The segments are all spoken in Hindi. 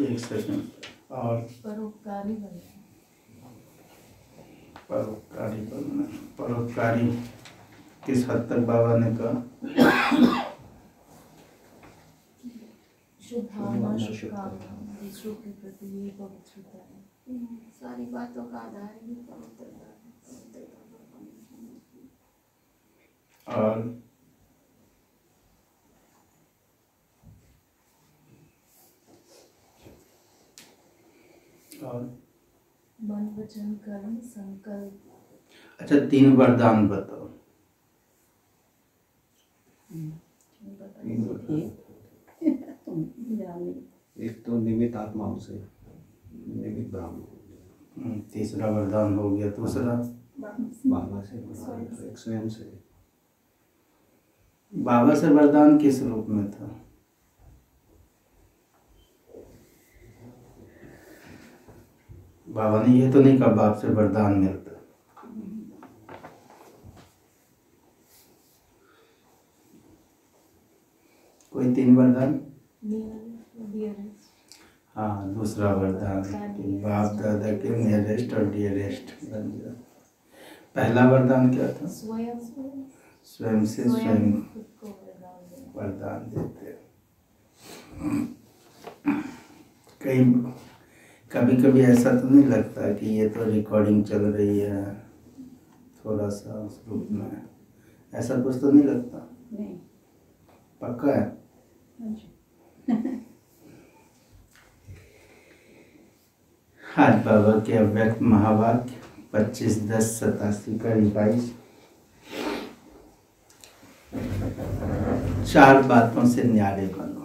एक सेकंड। और परोपकारी बनना। परोपकारी बनना, परोपकारी किस हद तक बाबा ने कहा? शुभ भावना, शुभकामना दूसरों के प्रति ये पवित्रता है। सारी बातों का आधार ही पवित्रता है। और मन वचन कर्म संकल्प। अच्छा, 3 वरदान बताओ। एक तो निमित्त आत्माओं से, निमित्त ब्राह्मण। तीसरा वरदान हो गया। दूसरा बाबा से, एक स्वयं से। बाबा से वरदान किस रूप में था? बाबा ने ये तो नहीं कहा बाप से वरदान मिलता। कोई 3 वरदान? हाँ, दूसरा वरदान कि बाप दादा के नियरेस्ट और डियरेस्ट बन जाओ। पहला वरदान क्या था? स्वयं से स्वयं वरदान देते। कभी कभी ऐसा तो नहीं लगता कि ये तो रिकॉर्डिंग चल रही है थोड़ा सा उस रूप में? ऐसा कुछ तो नहीं लगता? नहीं। पक्का है? आज बाबा के अव्यक्त महावाक्य 25/10/87 का रिवाइज। 4 बातों से न्यारे बनो।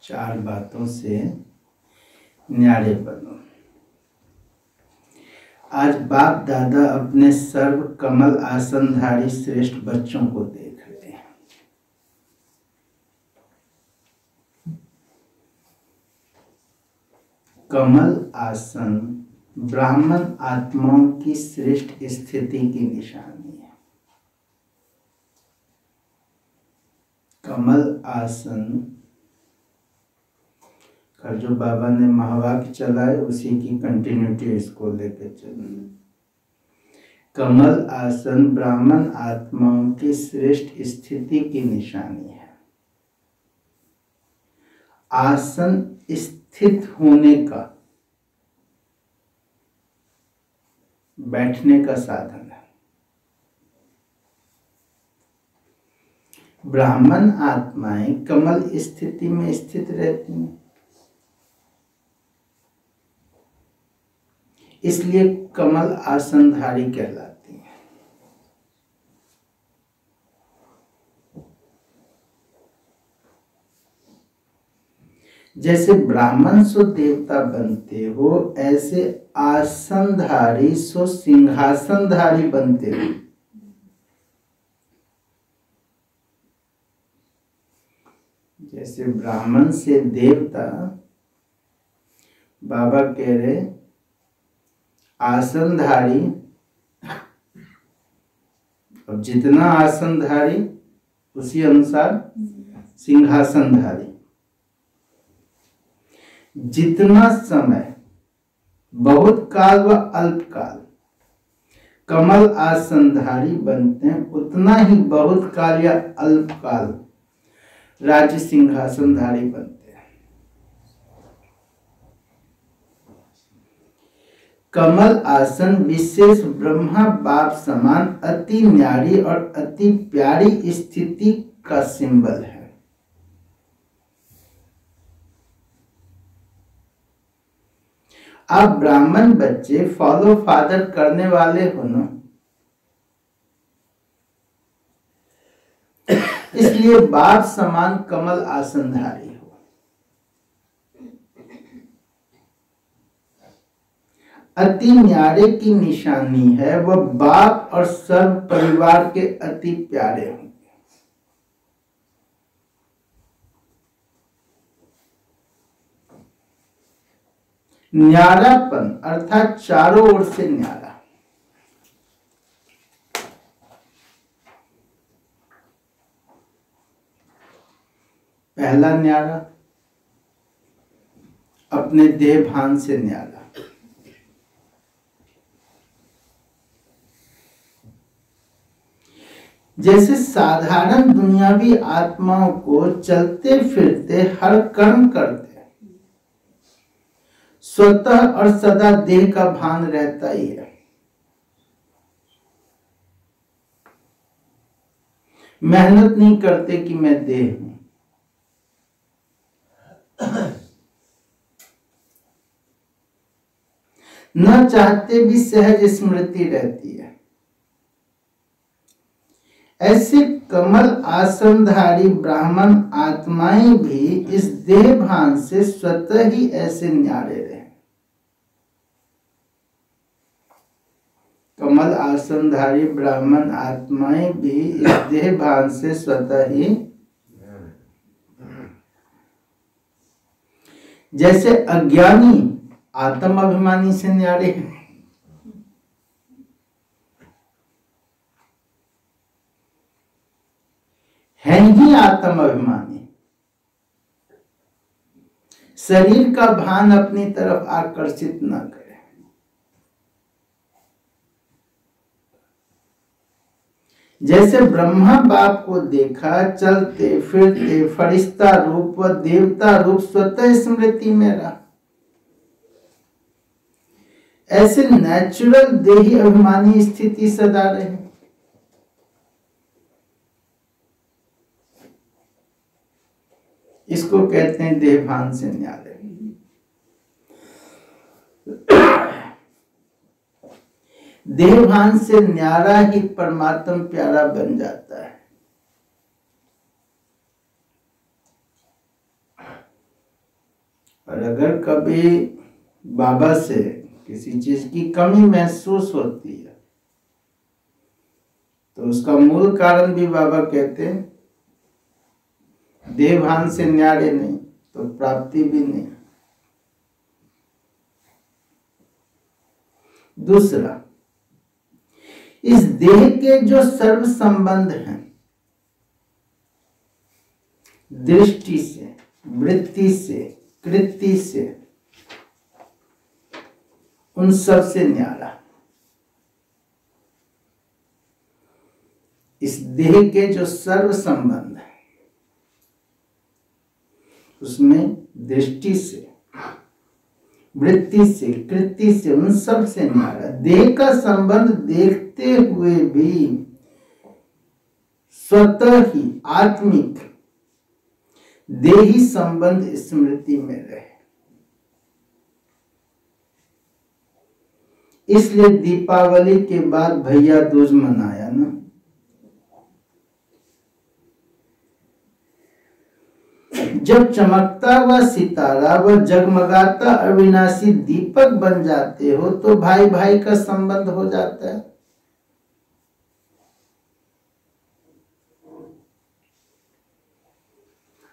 4 बातों से न्यारे बनो। आज बाप दादा अपने सर्व कमल आसनधारी श्रेष्ठ बच्चों को देख रहे हैं। कमल आसन ब्राह्मण आत्माओं की श्रेष्ठ स्थिति की निशानी है। कमल आसन का जो बाबा ने महावाक्य चलाए उसी की कंटिन्यूटी इसको लेकर चलना। कमल आसन ब्राह्मण आत्माओं की श्रेष्ठ स्थिति की निशानी है। आसन स्थित होने का, बैठने का साधन है। ब्राह्मण आत्माएं कमल स्थिति में स्थित रहती हैं, इसलिए कमल आसनधारी कहलाती हैं। जैसे ब्राह्मण सो देवता बनते हो, ऐसे आसनधारी सो सिंहासनधारी बनते हो। जैसे ब्राह्मण से देवता, बाबा कह रहे आसनधारी, अब जितना आसनधारी उसी अनुसार सिंहासनधारी। जितना समय, बहुत काल व अल्प काल कमल आसनधारी बनते हैं, उतना ही बहुत काल या अल्प काल राज्य सिंहासनधारी बनते हैं। कमल आसन विशेष ब्रह्मा बाप समान अति न्यारी और अति प्यारी स्थिति का सिंबल है। आप ब्राह्मण बच्चे फॉलो फादर करने वाले हो ना, इसलिए बाप समान कमल आसनधारी हो। अति न्यारे की निशानी है वह बाप और सर्व परिवार के अति प्यारे होंगे। न्यारापन अर्थात चारों ओर से न्यारा। पहला न्यारा अपने देह भान से न्यारा। जैसे साधारण दुनियावी आत्माओं को चलते फिरते हर कर्म करते स्वतः और सदा देह का भान रहता ही है। मेहनत नहीं करते कि मैं देह हूं। न चाहते भी सहज स्मृति रहती है। ऐसे कमल आसनधारी ब्राह्मण आत्माएं भी इस देह भान से स्वतः ही ऐसे न्यारे रहे। कमल आसनधारी ब्राह्मण आत्माएं भी इस देह भान से स्वतः ही, जैसे अज्ञानी आत्म अभिमानी से न्यारे हैं, हैं ही आत्म अभिमानी। शरीर का भान अपनी तरफ आकर्षित न करे। जैसे ब्रह्मा बाप को देखा चलते फिरते फरिश्ता रूप व देवता रूप स्वतः स्मृति में रहा, ऐसे नेचुरल देही अभिमानी स्थिति सदा रहे। इसको कहते हैं देह भान से न्यारे। देह भान से न्यारा ही परमात्म प्यारा बन जाता है। और अगर कभी बाबा से किसी चीज की कमी महसूस होती है तो उसका मूल कारण भी बाबा कहते हैं देह भान से न्यारे नहीं तो प्राप्ति भी नहीं। दूसरा, इस देह के जो सर्व संबंध हैं, दृष्टि से, वृत्ति से, कृति से, उन सब से न्यारा। इस देह के जो सर्व संबंध है उसमें दृष्टि से, वृत्ति से, कृति से, उन सब से न्यारा। देह का संबंध देखते हुए भी स्वतः ही आत्मिक देही संबंध स्मृति में रहे। इसलिए दीपावली के बाद भैया दूज मनाया ना। जब चमकता हुआ सितारा व जगमगाता अविनाशी दीपक बन जाते हो तो भाई भाई का संबंध हो जाता है।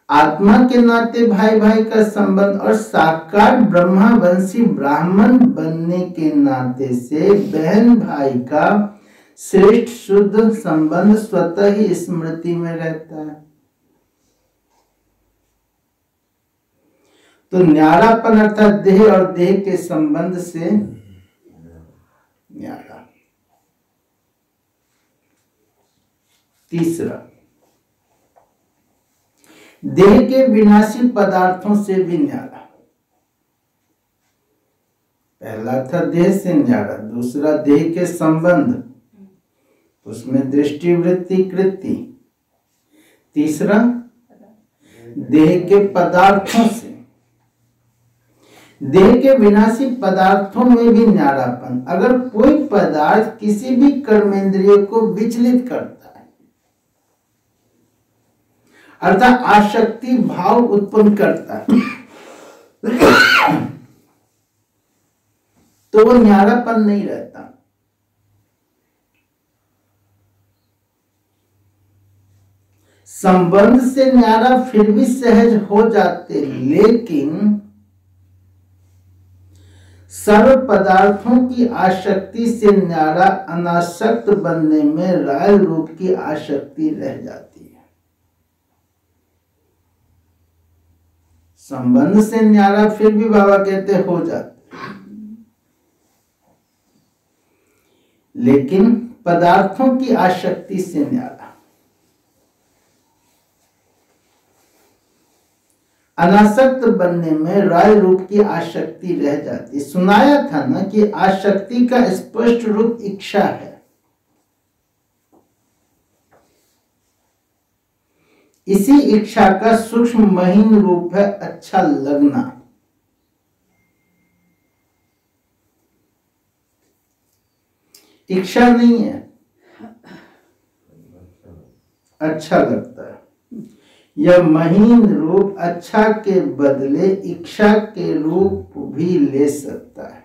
आत्मा के नाते भाई भाई का संबंध और साकार ब्रह्मावंशी ब्राह्मण बनने के नाते से बहन भाई का श्रेष्ठ शुद्ध संबंध स्वतः ही स्मृति में रहता है। तो न्यारापन अर्थात देह और देह के संबंध से न्यारा। तीसरा, देह के विनाशी पदार्थों से भी न्यारा। पहला था देह से न्यारा, दूसरा देह के संबंध, उसमें दृष्टि वृत्ति कृति, तीसरा देह के पदार्थों से। देह के विनाशी पदार्थों में भी न्यारापन। अगर कोई पदार्थ किसी भी कर्मेंद्रिय को विचलित करता है अर्थात आसक्ति भाव उत्पन्न करता है तो वो न्यारापन नहीं रहता। संबंध से न्यारा फिर भी सहज हो जाते, लेकिन सर्व पदार्थों की आसक्ति से न्यारा अनासक्त बनने में राय रूप की आसक्ति रह जाती है। संबंध से न्यारा फिर भी बाबा कहते हो जाता, लेकिन पदार्थों की आसक्ति से न्यारा। अनासक्त बनने में राय रूप की आसक्ति रह जाती। सुनाया था ना कि आसक्ति का स्पष्ट रूप इच्छा है। इसी इच्छा का सूक्ष्म महीन रूप है अच्छा लगना। इच्छा नहीं है, अच्छा लगता है। यह महीन रूप अच्छा के बदले इच्छा के रूप भी ले सकता है।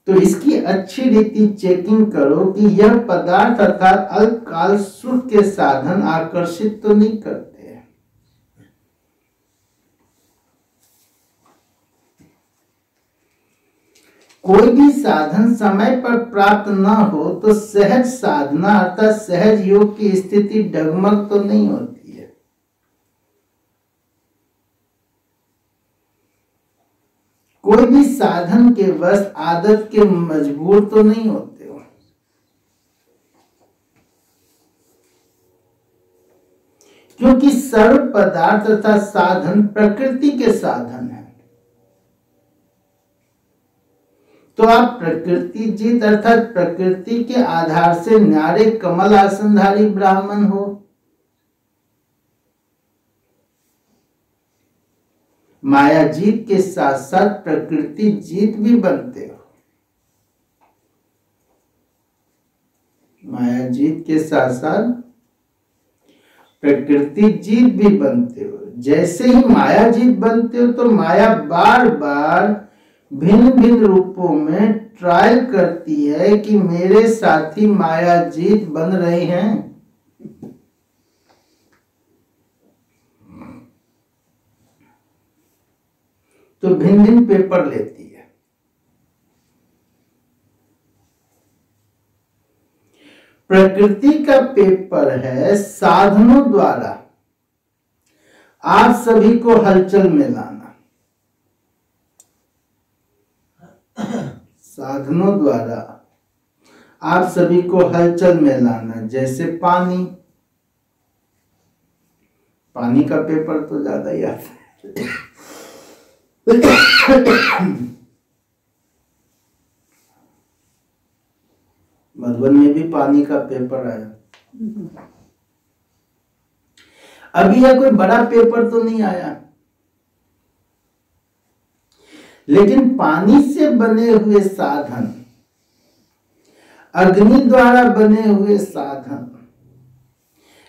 तो इसकी अच्छी रीति चेकिंग करो कि यह पदार्थ अर्थात अल्पकाल सुख के साधन आकर्षित तो नहीं करते। कोई भी साधन समय पर प्राप्त न हो तो सहज साधना अर्थात सहज योग की स्थिति डगमग तो नहीं होती है। कोई भी साधन के वश आदत के मजबूर तो नहीं होते हो। क्योंकि सर्व पदार्थ तथा साधन प्रकृति के साधन है। तो आप प्रकृति जीत अर्थात प्रकृति के आधार से न्यारे कमल आसनधारी ब्राह्मण हो। माया जीत के साथ साथ प्रकृति जीत भी बनते हो। माया जीत के साथ साथ प्रकृति जीत भी बनते हो। जैसे ही माया जीत बनते हो तो माया बार बार भिन्न भिन्न रूपों में ट्रायल करती है कि मेरे साथी माया जीत बन रहे हैं। तो भिन्न भिन्न पेपर लेती है। प्रकृति का पेपर है साधनों द्वारा आप सभी को हलचल में लाना। साधनों द्वारा आप सभी को हलचल में लाना। जैसे पानी, पानी का पेपर तो ज्यादा ही आता है। मधुबन में भी पानी का पेपर आया। अभी यह कोई बड़ा पेपर तो नहीं आया, लेकिन पानी से बने हुए साधन, अग्नि द्वारा बने हुए साधन,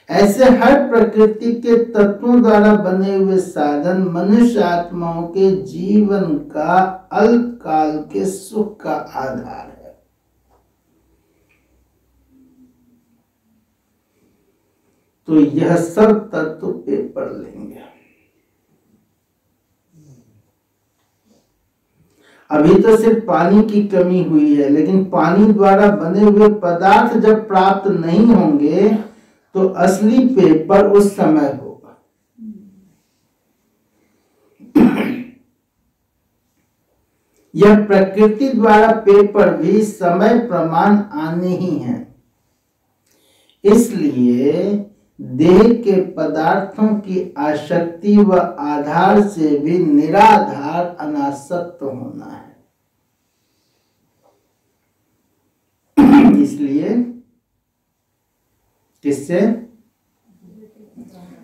ऐसे हर प्रकृति के तत्वों द्वारा बने हुए साधन मनुष्य आत्माओं के जीवन का अल्पकाल के सुख का आधार है। तो यह सब तत्व पेपर लेंगे। अभी तो सिर्फ पानी की कमी हुई है, लेकिन पानी द्वारा बने हुए पदार्थ जब प्राप्त नहीं होंगे तो असली पेपर उस समय होगा। यह प्रकृति द्वारा पेपर भी समय प्रमाण आने ही हैं। इसलिए देह के पदार्थों की आसक्ति व आधार से भी निराधार अनासक्त होना है। इसलिए किससे?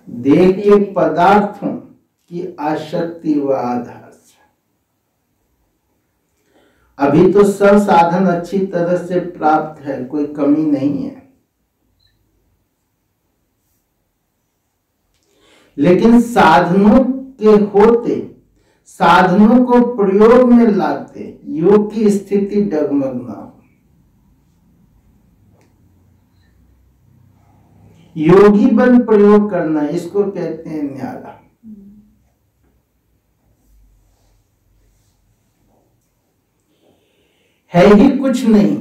देह के पदार्थों की आसक्ति व आधार से। अभी तो सब साधन अच्छी तरह से प्राप्त है, कोई कमी नहीं है, लेकिन साधनों के होते, साधनों को प्रयोग में लाते योग की स्थिति डगमग ना हो। योगी बन प्रयोग करना, इसको कहते हैं न्यारा। है ही कुछ नहीं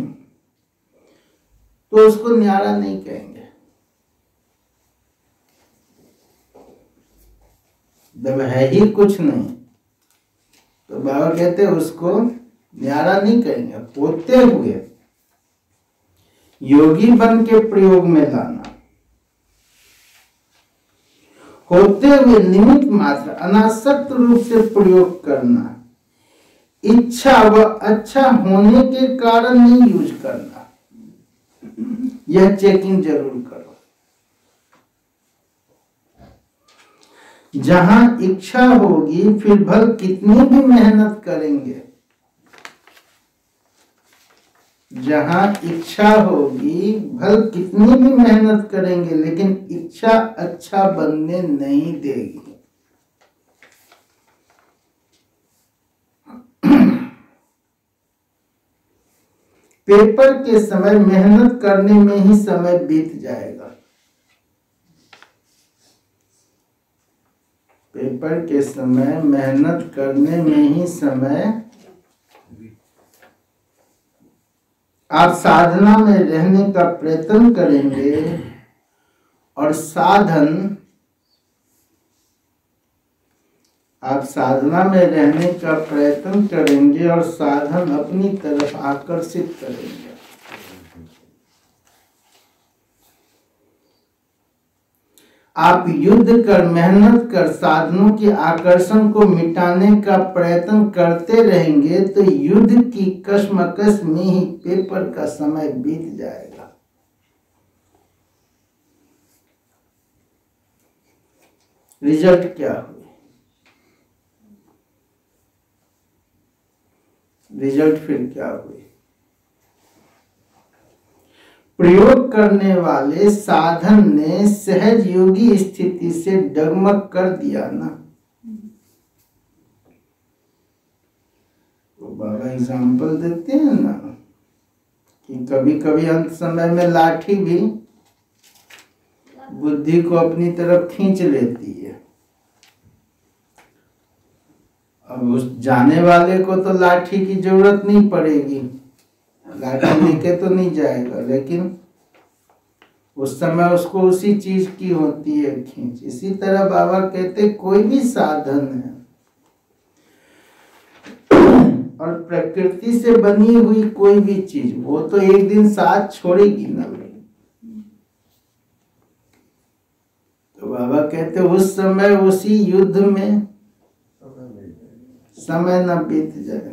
तो उसको न्यारा नहीं कहेंगे। जब है ही कुछ नहीं तो बाबा कहते उसको न्यारा नहीं करेंगे, होते हुए योगी बन के प्रयोग में लाना, होते हुए निमित्त मात्र अनासक्त रूप से प्रयोग करना, इच्छा व अच्छा होने के कारण नहीं यूज करना। यह चेकिंग जरूर करो। जहां इच्छा होगी फिर भल कितनी भी मेहनत करेंगे, जहां इच्छा होगी भल कितनी भी मेहनत करेंगे, लेकिन इच्छा अच्छा बनने नहीं देगी। पेपर के समय मेहनत करने में ही समय बीत जाएगा। पेपर के समय मेहनत करने में ही समय, आप साधना में रहने का प्रयत्न करेंगे और आप साधना में रहने का प्रयत्न करेंगे और साधन अपनी तरफ आकर्षित करेंगे। आप युद्ध कर मेहनत कर साधनों के आकर्षण को मिटाने का प्रयत्न करते रहेंगे तो युद्ध की कश्मकश में ही पेपर का समय बीत जाएगा। रिजल्ट क्या हुई? रिजल्ट फिर क्या हुई? प्रयोग करने वाले साधन ने सहज योगी स्थिति से डगमग कर दिया ना। तो बाबा एग्जाम्पल देते हैं ना कि कभी कभी अंत समय में लाठी भी बुद्धि को अपनी तरफ खींच लेती है। अब उस जाने वाले को तो लाठी की जरूरत नहीं पड़ेगी, लाठी लेके तो नहीं जाएगा, लेकिन उस समय उसको उसी चीज की होती है खींच। इसी तरह बाबा कहते कोई भी साधन है और प्रकृति से बनी हुई कोई भी चीज वो तो एक दिन साथ छोड़ेगी ना। तो बाबा कहते उस समय उसी युद्ध में समय न बीत जाए।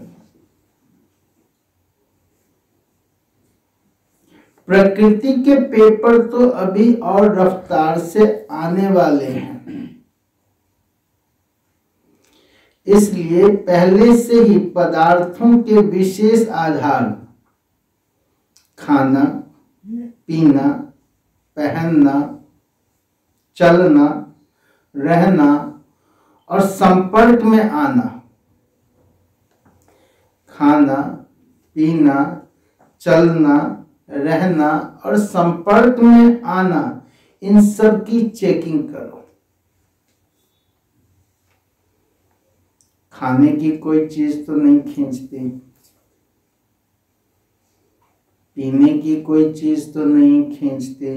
प्रकृति के पेपर तो अभी और रफ्तार से आने वाले हैं, इसलिए पहले से ही पदार्थों के विशेष आधार खाना, पीना, पहनना, चलना, रहना और संपर्क में आना, खाना, पीना, चलना, रहना और संपर्क में आना, इन सब की चेकिंग करो। खाने की कोई चीज तो नहीं खींचती, पीने की कोई चीज तो नहीं खींचती,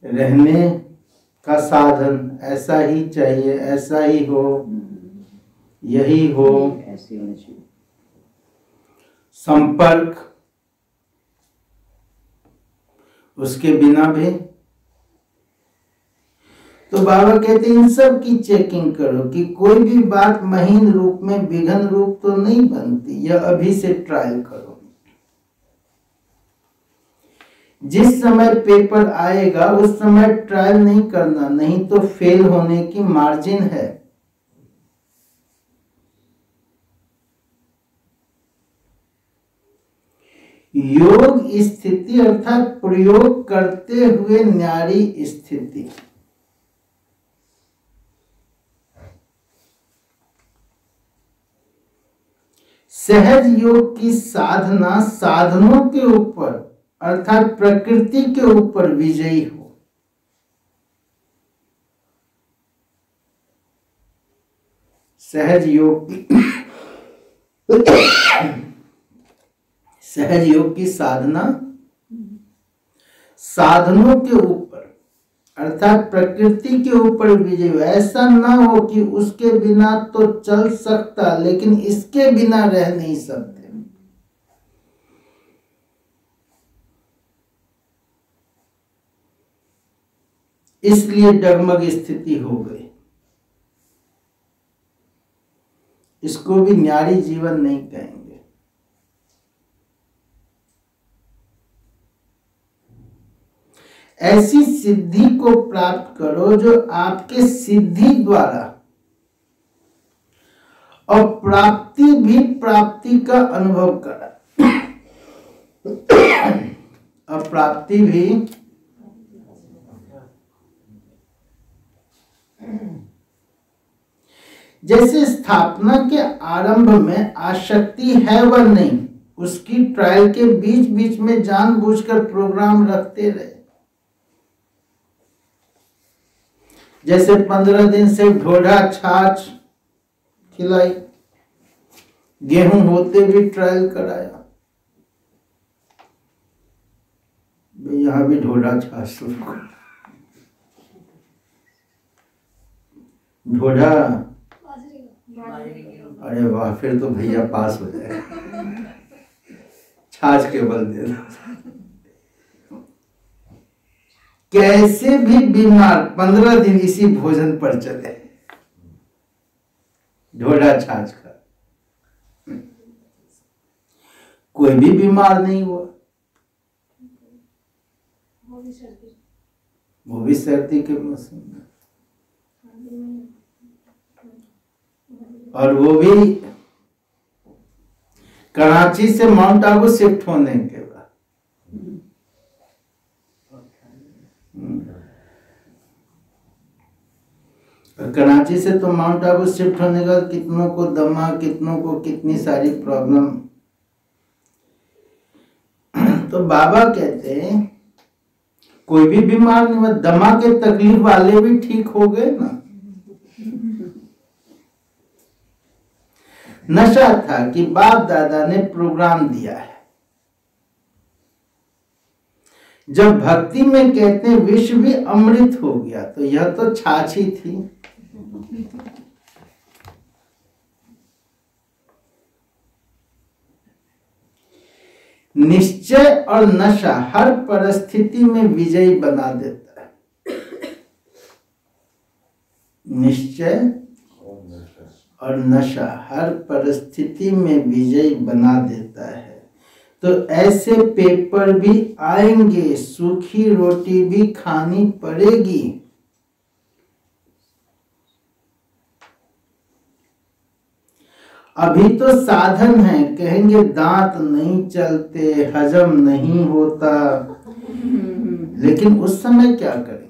रहने का साधन ऐसा ही चाहिए, ऐसा ही हो, यही हो, ऐसी होनी चाहिए। संपर्क उसके बिना भी। तो बाबा कहते इन सब की चेकिंग करो कि कोई भी बात महीन रूप में विघन रूप तो नहीं बनती। यह अभी से ट्रायल करो। जिस समय पेपर आएगा उस समय ट्रायल नहीं करना, नहीं तो फेल होने की मार्जिन है। योग स्थिति अर्थात प्रयोग करते हुए न्यारी स्थिति। सहज योग की साधना साधनों के ऊपर अर्थात प्रकृति के ऊपर विजयी हो। सहज योग की सहज योग की साधना साधनों के ऊपर अर्थात प्रकृति के ऊपर विजय हो। ऐसा ना हो कि उसके बिना तो चल सकता लेकिन इसके बिना रह नहीं सकते। इसलिए डगमग स्थिति हो गई। इसको भी न्यारी जीवन नहीं कहेंगे। ऐसी सिद्धि को प्राप्त करो जो आपके सिद्धि द्वारा और प्राप्ति भी प्राप्ति का अनुभव करा और प्राप्ति भी जैसे स्थापना के आरंभ में आसक्ति है व नहीं, उसकी ट्रायल के बीच बीच में जानबूझकर प्रोग्राम रखते रहे। जैसे 15 दिन से ढोढ़ा छाछ खिलाई, गेहूं होते भी ट्रायल कराया, यहां भी ढोढ़ा छाछ शुरू कर। ढोढ़ा, अरे वाह, फिर तो भैया पास हो जाए। छाछ के बल दे दो। कैसे भी बीमार 15 दिन इसी भोजन पर चले, ढोढ़ा छाछ का, कोई भी बीमार नहीं हुआ। वो भी सर्दी के मौसम में, और वो भी कराची से माउंट आबू शिफ्ट होने के बाद। कराची से तो माउंट आबू शिफ्ट होने के बाद कितनों को दमा, कितनों को कितनी सारी प्रॉब्लम। तो बाबा कहते हैं कोई भी बीमार नहीं हुआ, दमा के तकलीफ वाले भी ठीक हो गए ना। नशा था कि बाप दादा ने प्रोग्राम दिया है। जब भक्ति में कहते हैं विश्व भी अमृत हो गया, तो यह तो छाछ ही थी। निश्चय और नशा हर परिस्थिति में विजयी बना देता है। निश्चय और नशा हर परिस्थिति में विजयी बना देता है। तो ऐसे पेपर भी आएंगे, सूखी रोटी भी खानी पड़ेगी। अभी तो साधन है, कहेंगे दांत नहीं चलते, हजम नहीं होता, लेकिन उस समय क्या करेंगे?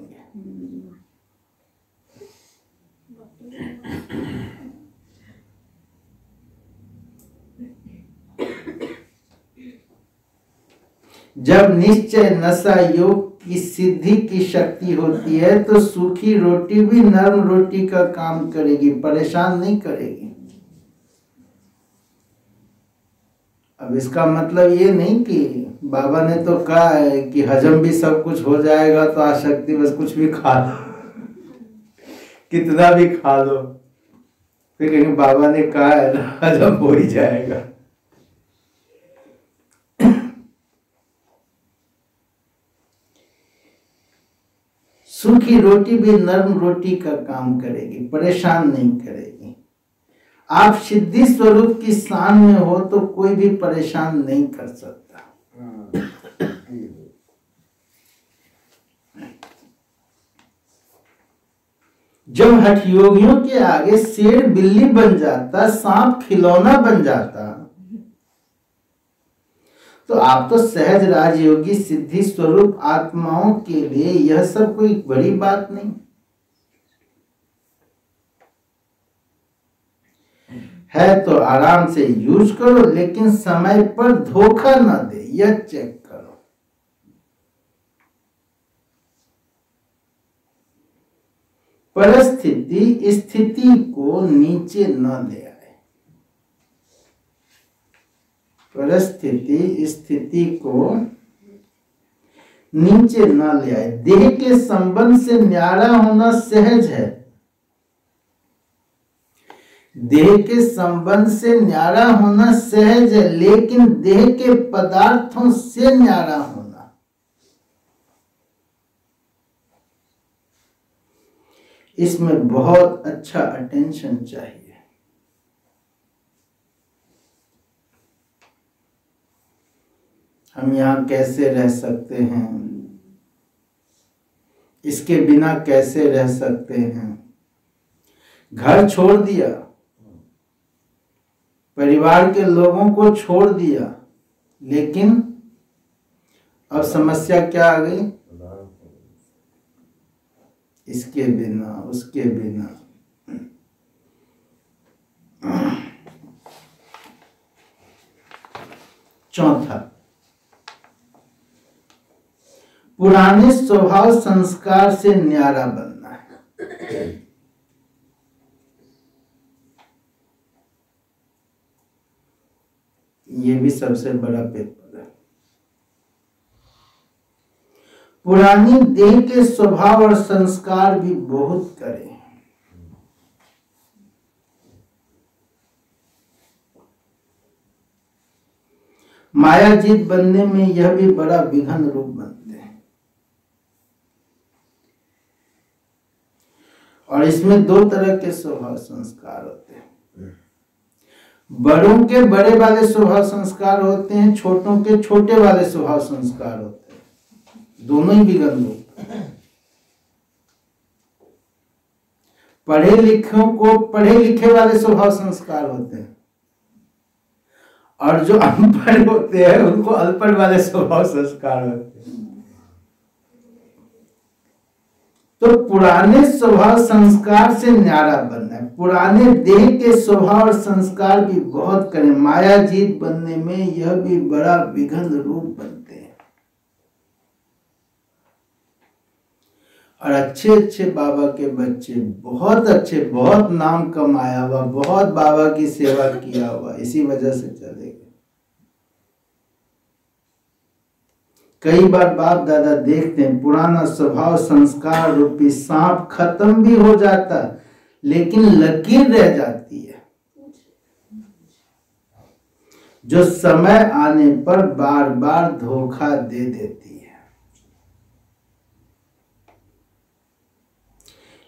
जब निश्चय नशा योग की सिद्धि की शक्ति होती है तो सूखी रोटी भी नरम रोटी का काम करेगी, परेशान नहीं करेगी। अब इसका मतलब ये नहीं कि बाबा ने तो कहा है कि हजम भी सब कुछ हो जाएगा तो आसक्ति बस कुछ भी खा लो, कितना भी खा लो, फिर कहेंगे बाबा ने कहा है ना हजम हो ही जाएगा। सूखी रोटी भी नरम रोटी का काम करेगी, परेशान नहीं करेगी। आप सिद्धि स्वरूप की स्थान में हो तो कोई भी परेशान नहीं कर सकता। जब हठ योगियों के आगे शेर बिल्ली बन जाता, सांप खिलौना बन जाता, तो आप तो सहज राजयोगी सिद्धि स्वरूप आत्माओं के लिए यह सब कोई बड़ी बात नहीं है। तो आराम से यूज करो, लेकिन समय पर धोखा ना दे, यह चेक करो। परिस्थिति स्थिति को नीचे न ले आए। परिस्थिति स्थिति को नीचे ना ले आए। देह के संबंध से न्यारा होना सहज है, देह के संबंध से न्यारा होना सहज है, लेकिन देह के पदार्थों से न्यारा होना, इसमें बहुत अच्छा अटेंशन चाहिए। हम यहाँ कैसे रह सकते हैं, इसके बिना कैसे रह सकते हैं। घर छोड़ दिया, परिवार के लोगों को छोड़ दिया, लेकिन अब समस्या क्या आ गई, इसके बिना उसके बिना। चौथा, पुराने स्वभाव संस्कार से न्यारा बनना है। ये भी सबसे बड़ा पेपर है। पुरानी देह के स्वभाव और संस्कार भी बहुत करें। मायाजीत बनने में यह भी बड़ा विघन रूप बनते हैं। और इसमें दो तरह के स्वभाव संस्कार होते हैं। बड़ों के बड़े वाले स्वभाव संस्कार होते हैं, छोटों के छोटे वाले स्वभाव संस्कार होते हैं। दोनों ही विघन रूप। पढ़े लिखों को पढ़े लिखे वाले स्वभाव संस्कार होते हैं, और जो अनपढ़ होते हैं उनको अनपढ़ वाले स्वभाव संस्कार होते हैं। तो पुराने स्वभाव संस्कार से न्यारा बनना है। पुराने देह के स्वभाव और संस्कार भी बहुत करें। मायाजीत बनने में यह भी बड़ा विघन रूप बनते हैं। और अच्छे अच्छे बाबा के बच्चे, बहुत अच्छे, बहुत नाम कमाया हुआ, बहुत बाबा की सेवा किया हुआ, इसी वजह से चले गए। कई बार बाप दादा देखते हैं पुराना स्वभाव संस्कार रूपी सांप खत्म भी हो जाता, लेकिन लकीर रह जाती है, जो समय आने पर बार बार धोखा दे देती है।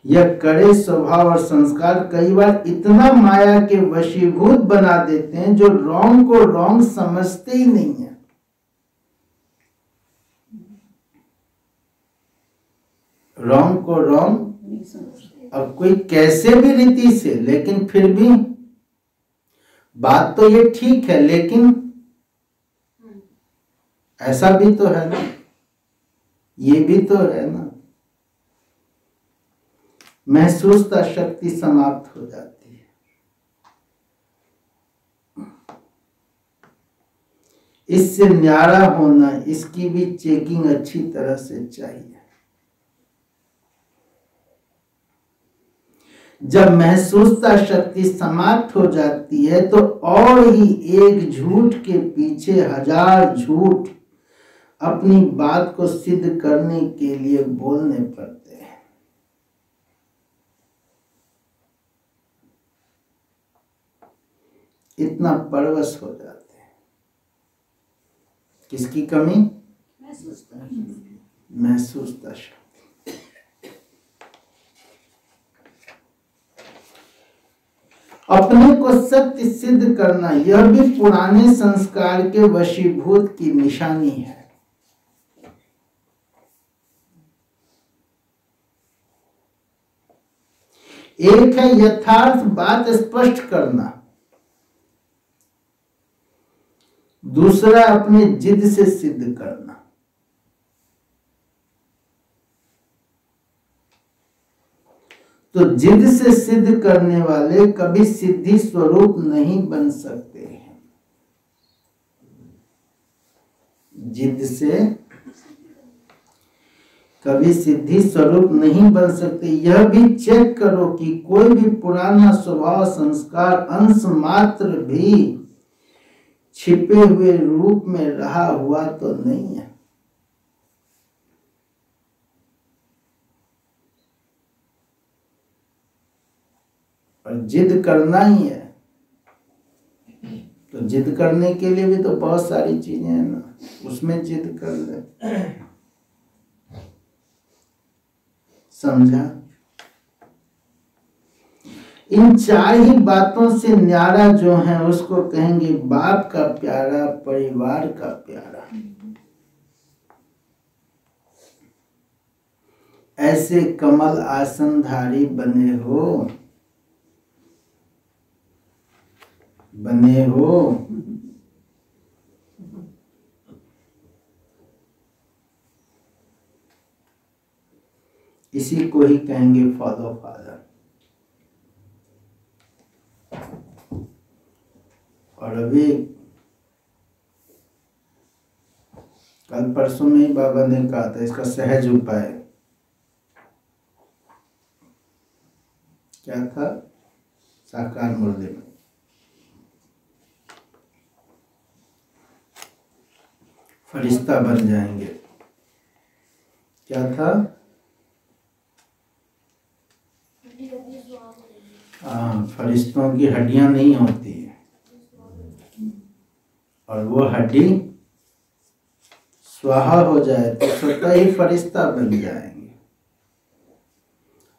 यह कड़े स्वभाव और संस्कार कई बार इतना माया के वशीभूत बना देते हैं, जो रॉन्ग को रॉन्ग समझते ही नहीं है। रॉन्ग को रॉन्ग, अब कोई कैसे भी रीति से, लेकिन फिर भी बात तो ये ठीक है, लेकिन ऐसा भी तो है ना, ये भी तो है ना। महसूसता शक्ति समाप्त हो जाती है। इससे न्यारा होना, इसकी भी चेकिंग अच्छी तरह से चाहिए। जब महसूसता शक्ति समाप्त हो जाती है तो और ही एक झूठ के पीछे हजार झूठ अपनी बात को सिद्ध करने के लिए बोलने पड़ते हैं। इतना परवश हो जाते हैं। किसकी कमी? महसूसता शक्ति। अपने को सत्य सिद्ध करना, यह भी पुराने संस्कार के वशीभूत की निशानी है। एक है यथार्थ बात स्पष्ट करना, दूसरा अपने जिद से सिद्ध करना। तो जिद से सिद्ध करने वाले कभी सिद्धि स्वरूप नहीं बन सकते हैं। जिद से कभी सिद्धि स्वरूप नहीं बन सकते। यह भी चेक करो कि कोई भी पुराना स्वभाव संस्कार अंश मात्र भी छिपे हुए रूप में रहा हुआ तो नहीं है। और जिद करना ही है। तो जिद करने के लिए भी तो बहुत सारी चीजें हैं ना, उसमें जिद कर ले। समझा? इन 4 ही बातों से न्यारा जो है उसको कहेंगे बाप का प्यारा, परिवार का प्यारा। ऐसे कमल आसनधारी बने हो, बने हो। इसी को ही कहेंगे फॉलो फादर। और अभी कल परसों में ही बाबा ने कहा था इसका सहज उपाय क्या था, साकार मुर्दे में। फरिश्ता बन जाएंगे। क्या था? फरिश्तों की हड्डियां नहीं होती है और वो हड्डी स्वाहा हो जाए तो स्वतः ही फरिश्ता बन जाएंगे।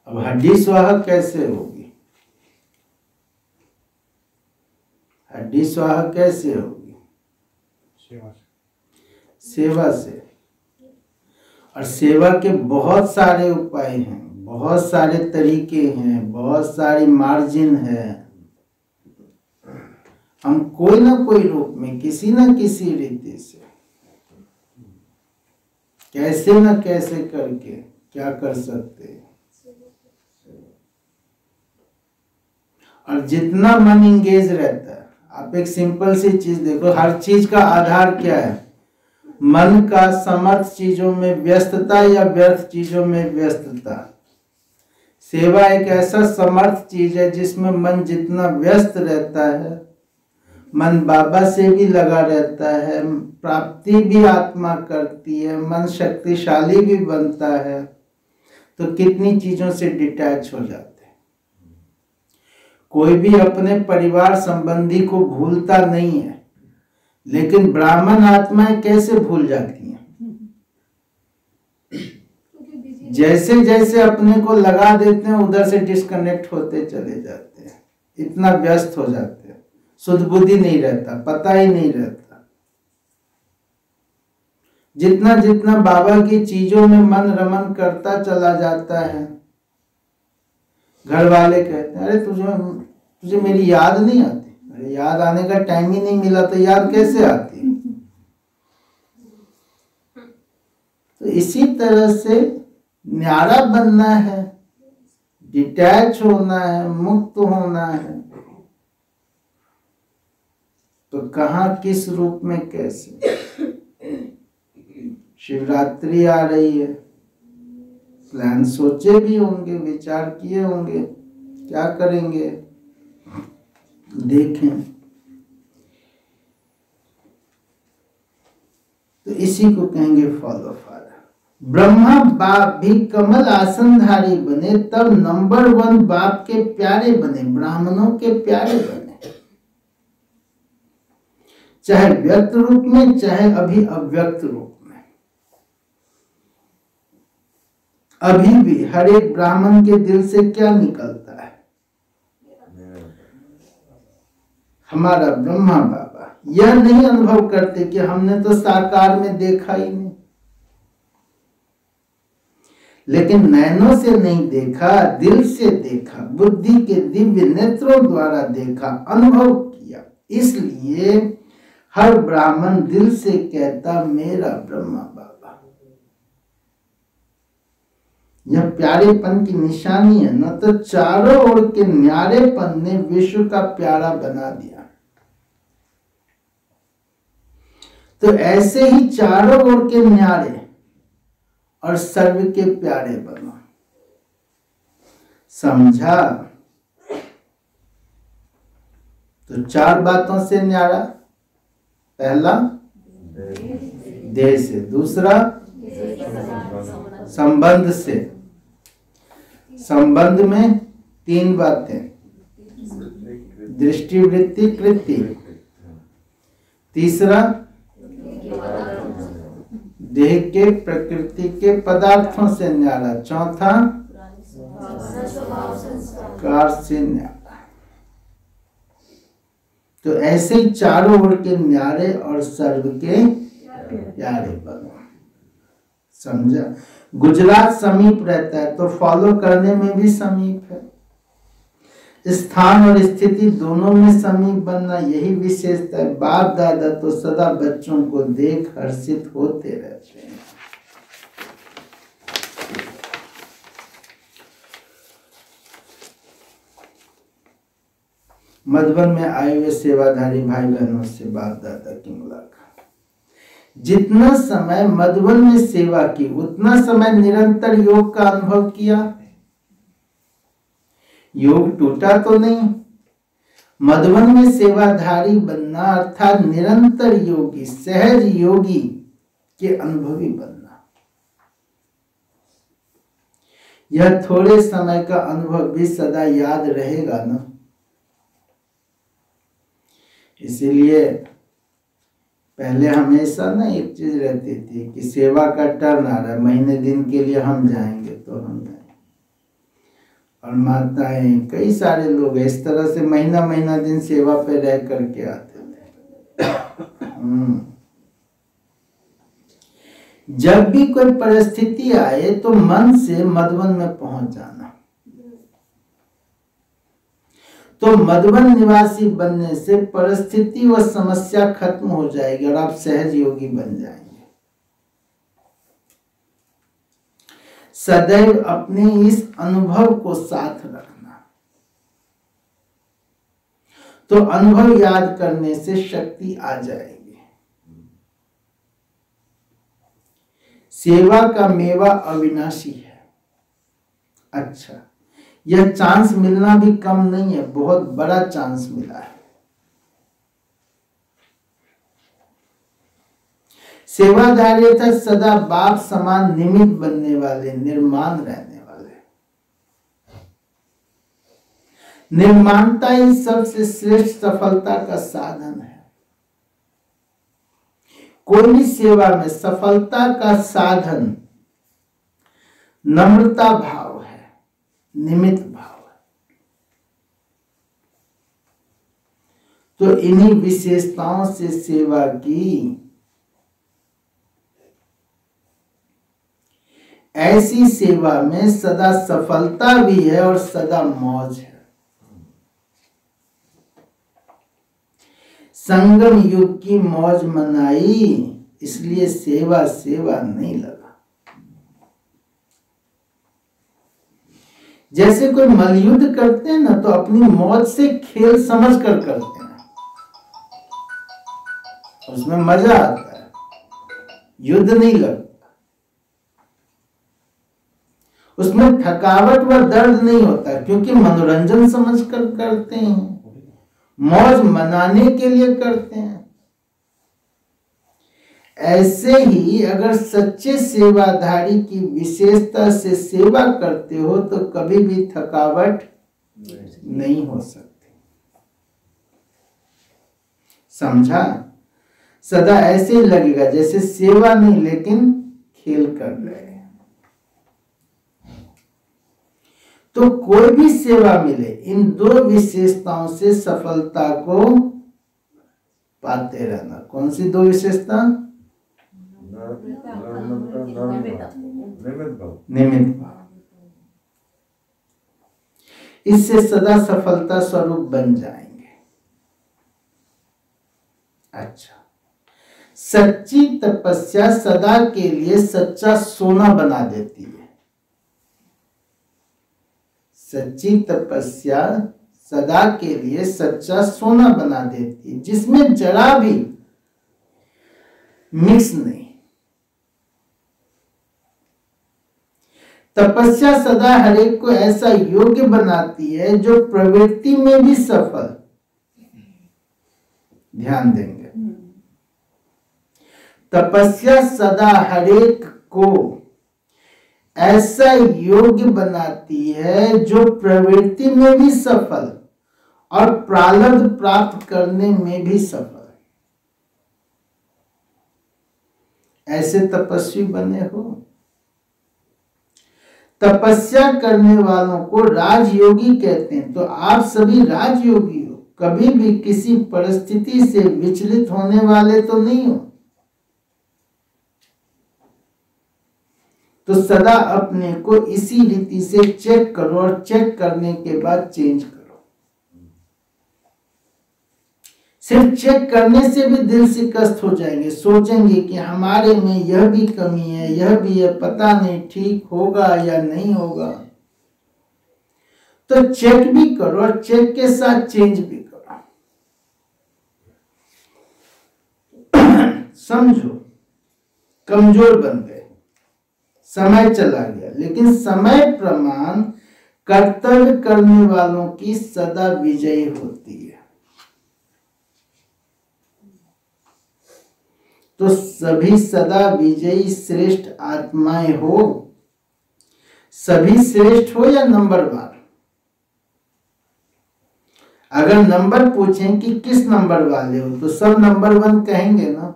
अब हड्डी स्वाहा कैसे होगी? हड्डी स्वाहा कैसे होगी? सेवा से। और सेवा के बहुत सारे उपाय हैं, बहुत सारे तरीके हैं, बहुत सारी मार्जिन है। हम कोई ना कोई रूप में किसी न किसी रीति से कैसे न कैसे करके क्या कर सकते हैं। और जितना मन इंगेज रहता है, आप एक सिंपल सी चीज देखो, हर चीज का आधार क्या है? मन का समर्थ चीजों में व्यस्तता या व्यर्थ चीजों में व्यस्तता। सेवा एक ऐसा समर्थ चीज है जिसमें मन जितना व्यस्त रहता है, मन बाबा से भी लगा रहता है, प्राप्ति भी आत्मा करती है, मन शक्तिशाली भी बनता है, तो कितनी चीजों से डिटैच हो जाते हैं। कोई भी अपने परिवार संबंधी को भूलता नहीं है, लेकिन ब्राह्मण आत्माएं कैसे भूल जाती हैं? जैसे जैसे अपने को लगा देते हैं उधर से डिस्कनेक्ट होते चले जाते हैं, इतना व्यस्त हो जाते हैं, शुद्ध बुद्धि नहीं रहता, पता ही नहीं रहता। जितना जितना बाबा की चीजों में मन रमन करता चला जाता है, घर वाले कहते हैं अरे तुझे मेरी याद नहीं आती। अरे याद आने का टाइम ही नहीं मिला तो याद कैसे आती? तो इसी तरह से न्यारा बनना है, डिटैच होना है, मुक्त होना है। तो कहाँ किस रूप में कैसे? शिवरात्रि आ रही है, प्लान सोचे भी होंगे, विचार किए होंगे, क्या करेंगे देखें। तो इसी को कहेंगे फॉलो फादर। ब्रह्मा बाप भी कमल आसनधारी बने तब नंबर 1 बाप के प्यारे बने, ब्राह्मणों के प्यारे बने। चाहे व्यक्त रूप में, चाहे अभी अव्यक्त रूप में। अभी भी हर एक ब्राह्मण के दिल से क्या निकलता है? हमारा ब्रह्मा बाबा। यह नहीं अनुभव करते कि हमने तो साकार में देखा ही नहीं, लेकिन नैनों से नहीं देखा, दिल से देखा, बुद्धि के दिव्य नेत्रों द्वारा देखा, अनुभव किया। इसलिए हर ब्राह्मण दिल से कहता मेरा ब्रह्मा बाबा। यह प्यारेपन की निशानी है। न तो चारों ओर के न्यारेपन ने विश्व का प्यारा बना दिया, तो ऐसे ही चारों ओर के न्यारे और सर्व के प्यारे बनो। समझा? तो 4 बातों से न्यारा। पहला देह से, दूसरा संबंध से। संबंध में 3 बातें, दृष्टि वृत्ति कृति। तीसरा देह के प्रकृति के पदार्थों से न्यारा। चौथा कार से न्यारा। तो ऐसे ही चारों ओर के न्यारे और सर्व के प्यारे बनो। समझा? गुजरात समीप रहता है तो फॉलो करने में भी समीप है। स्थान और स्थिति दोनों में समीप बनना यही विशेषता है। बाप दादा तो सदा बच्चों को देख हर्षित होते रहते हैं। मधुबन में आए हुए सेवाधारी भाई बहनों से बाप दादा की मुलाकात। जितना समय मधुबन में सेवा की उतना समय निरंतर योग का अनुभव किया। योग टूटा तो नहीं। मधुबन में सेवाधारी बनना अर्थात निरंतर योगी, सहज योगी के अनुभवी बनना। यह थोड़े समय का अनुभव भी सदा याद रहेगा ना। इसीलिए पहले हमेशा ना एक चीज रहती थी कि सेवा का टर्न आ रहा है, महीने दिन के लिए हम जाएंगे तो हम जाएंगे। और माताएं कई सारे लोग इस तरह से महीना महीना दिन सेवा पे रह करके आते थे। जब भी कोई परिस्थिति आए तो मन से मधुबन में पहुंच जाना। तो मधुबन निवासी बनने से परिस्थिति व समस्या खत्म हो जाएगी और आप सहज योगी बन जाएंगे। सदैव अपने इस अनुभव को साथ रखना। तो अनुभव याद करने से शक्ति आ जाएगी। सेवा का मेवा अविनाशी है। अच्छा, यह चांस मिलना भी कम नहीं है, बहुत बड़ा चांस मिला है। सेवाधारियता सदा बाप समान निमित्त बनने वाले, निर्माण रहने वाले। निर्माणता ही सबसे श्रेष्ठ सफलता का साधन है। कोई भी सेवा में सफलता का साधन नम्रता भाव है, निमित्त भाव है। तो इन्हीं विशेषताओं से सेवा की ऐसी सेवा में सदा सफलता भी है और सदा मौज है। संगम युग की मौज मनाई, इसलिए सेवा सेवा नहीं लगा। जैसे कोई मलयुद्ध करते हैं ना तो अपनी मौज से खेल समझ कर करते हैं, उसमें मजा आता है, युद्ध नहीं लगता। उसमें थकावट व दर्द नहीं होता क्योंकि मनोरंजन समझ कर करते हैं, मौज मनाने के लिए करते हैं। ऐसे ही अगर सच्चे सेवाधारी की विशेषता से सेवा करते हो तो कभी भी थकावट नहीं हो सकती। समझा? सदा ऐसे ही लगेगा जैसे सेवा नहीं लेकिन खेल कर रहे हैं। तो कोई भी सेवा मिले, इन दो विशेषताओं से सफलता को पाते रहना। कौन सी दो विशेषता? निमित्त भाव। इससे सदा सफलता स्वरूप बन जाएंगे। अच्छा, सच्ची तपस्या सदा के लिए सच्चा सोना बना देती है। सच्ची तपस्या सदा के लिए सच्चा सोना बना देती है, जिसमें जरा भी मिक्स नहीं। तपस्या सदा हरेक को ऐसा योग्य बनाती है जो प्रवृत्ति में भी सफल। ध्यान देंगे, तपस्या सदा हरेक को ऐसा योग्य बनाती है जो प्रवृत्ति में भी सफल और प्रारब्ध प्राप्त करने में भी सफल। ऐसे तपस्वी बने हो। तपस्या करने वालों को राजयोगी कहते हैं। तो आप सभी राजयोगी हो, कभी भी किसी परिस्थिति से विचलित होने वाले तो नहीं हो। तो सदा अपने को इसी रीति से चेक करो और चेक करने के बाद चेंज करो। सिर्फ चेक करने से भी दिल शिकस्त हो जाएंगे, सोचेंगे कि हमारे में यह भी कमी है, यह भी है, पता नहीं ठीक होगा या नहीं होगा। तो चेक भी करो और चेक के साथ चेंज भी करो। समझो, कमजोर बन गए, समय चला गया, लेकिन समय प्रमाण कर्तव्य करने वालों की सदा विजयी होती है। तो सभी सदा विजयी श्रेष्ठ आत्माएं हो। सभी श्रेष्ठ हो या नंबरवार। अगर नंबर पूछें कि किस नंबर वाले हो, तो सब नंबर 1 कहेंगे ना।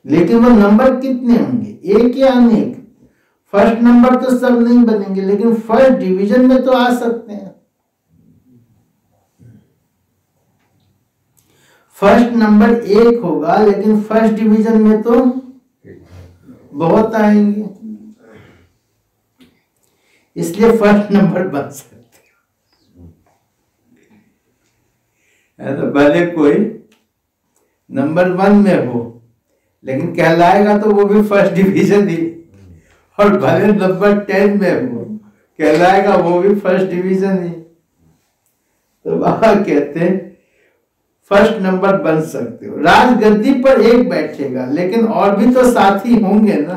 लेकिन वो नंबर कितने होंगे, एक या अनेक? फर्स्ट नंबर तो सब नहीं बनेंगे, लेकिन फर्स्ट डिवीजन में तो आ सकते हैं। फर्स्ट नंबर 1 होगा, लेकिन फर्स्ट डिवीजन में तो बहुत आएंगे, इसलिए फर्स्ट नंबर बन सकते हैं। तो भले कोई नंबर 1 में हो, लेकिन कहलाएगा तो वो भी फर्स्ट डिवीजन ही। और भले नंबर 10 में हो, कहलाएगा वो भी फर्स्ट डिवीजन ही। तो बाबा कहते हैं फर्स्ट नंबर बन सकते हो। राजगद्दी पर एक बैठेगा, लेकिन और भी तो साथी होंगे ना।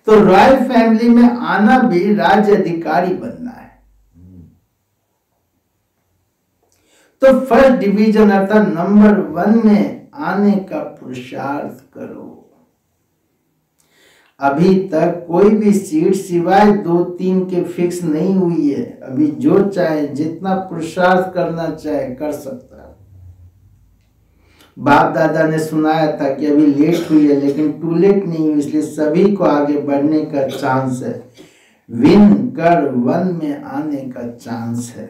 तो रॉयल फैमिली में आना भी राज्य अधिकारी बनना है। तो फर्स्ट डिवीजन अर्थात नंबर 1 में आने का पुरुषार्थ करो। अभी तक कोई भी सीट सिवाय 2-3 के फिक्स नहीं हुई है। अभी जो चाहे, जितना पुरुषार्थ करना चाहे कर सकता है। बाप दादा ने सुनाया था कि अभी लेट हुई है, लेकिन टू लेट नहीं हुई, इसलिए सभी को आगे बढ़ने का चांस है। विन कर 1 में आने का चांस है।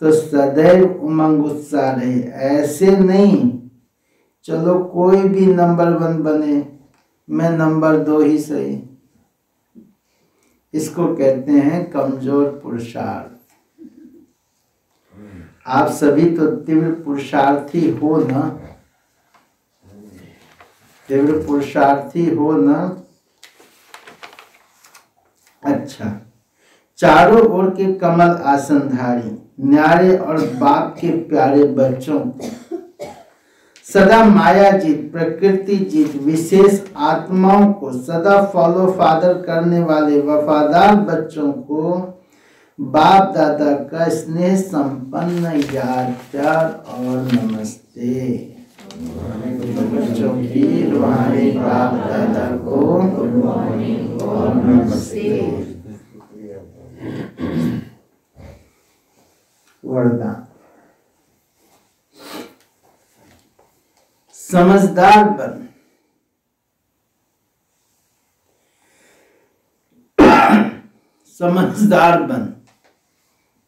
तो सदैव उमंग उत्साह रहे। ऐसे नहीं चलो कोई भी नंबर 1 बने, मैं नंबर 2 ही सही। इसको कहते हैं कमजोर पुरुषार्थ। आप सभी तो तीव्र पुरुषार्थी हो ना, तीव्र पुरुषार्थी हो ना। अच्छा, चारों ओर के कमल आसनधारी न्यारे और बाप के प्यारे बच्चों को सदा माया जीत, प्रकृति जीत, विशेष आत्माओं को सदा फॉलो फादर करने वाले वफादार बच्चों को बाप दादा का स्नेह संपन्न याद, प्यार और नमस्ते। बच्चों की रूहानी बाप दादा को गुड मॉर्निंग और नमस्ते। वरदान। समझदार बन। समझदार बन।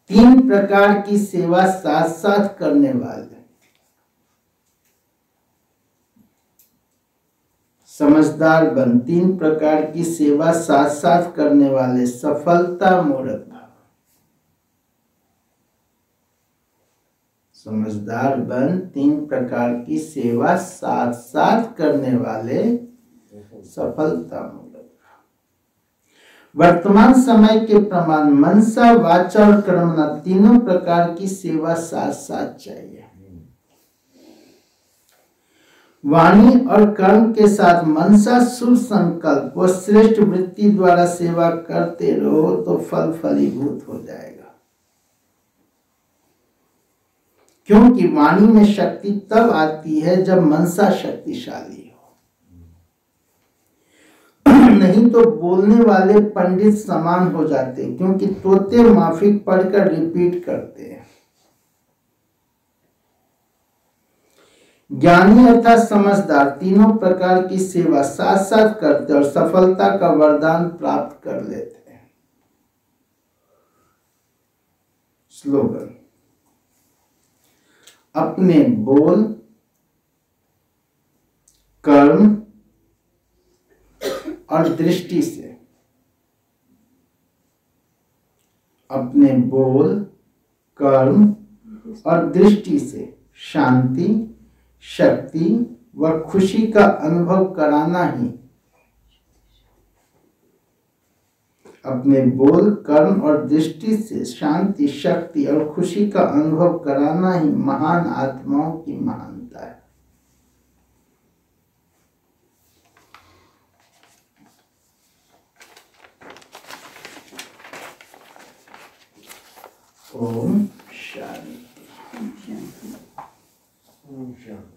3 प्रकार की सेवा साथ साथ करने वाले। समझदार बन, 3 प्रकार की सेवा साथ साथ करने वाले। सफलता मूर्त भाव। समझदार बन, 3 प्रकार की सेवा साथ साथ करने वाले। सफलता मूर्त। वर्तमान समय के प्रमाण मनसा, वाचा और कर्मणा, तीनों प्रकार की सेवा साथ साथ चाहिए। वाणी और कर्म के साथ मनसा, शुभ संकल्प व श्रेष्ठ वृत्ति द्वारा सेवा करते रहो तो फल फलीभूत हो जाएगा। क्योंकि वाणी में शक्ति तब आती है जब मनसा शक्तिशाली हो। नहीं तो बोलने वाले पंडित समान हो जाते, क्योंकि तोते माफिक पढ़कर रिपीट करते हैं। ज्ञानी अर्थात समझदार तीनों प्रकार की सेवा साथ साथ करते और सफलता का वरदान प्राप्त कर लेते हैं। स्लोगन: अपने बोल, कर्म और दृष्टि से, अपने बोल, कर्म और दृष्टि से शांति, शक्ति व खुशी का अनुभव कराना ही, अपने बोल, कर्म और दृष्टि से शांति, शक्ति और खुशी का अनुभव कराना ही महान आत्माओं की महानता है। ओम शांति। ओम शांति।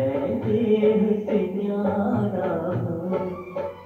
मैं देह से न्यारा हूँ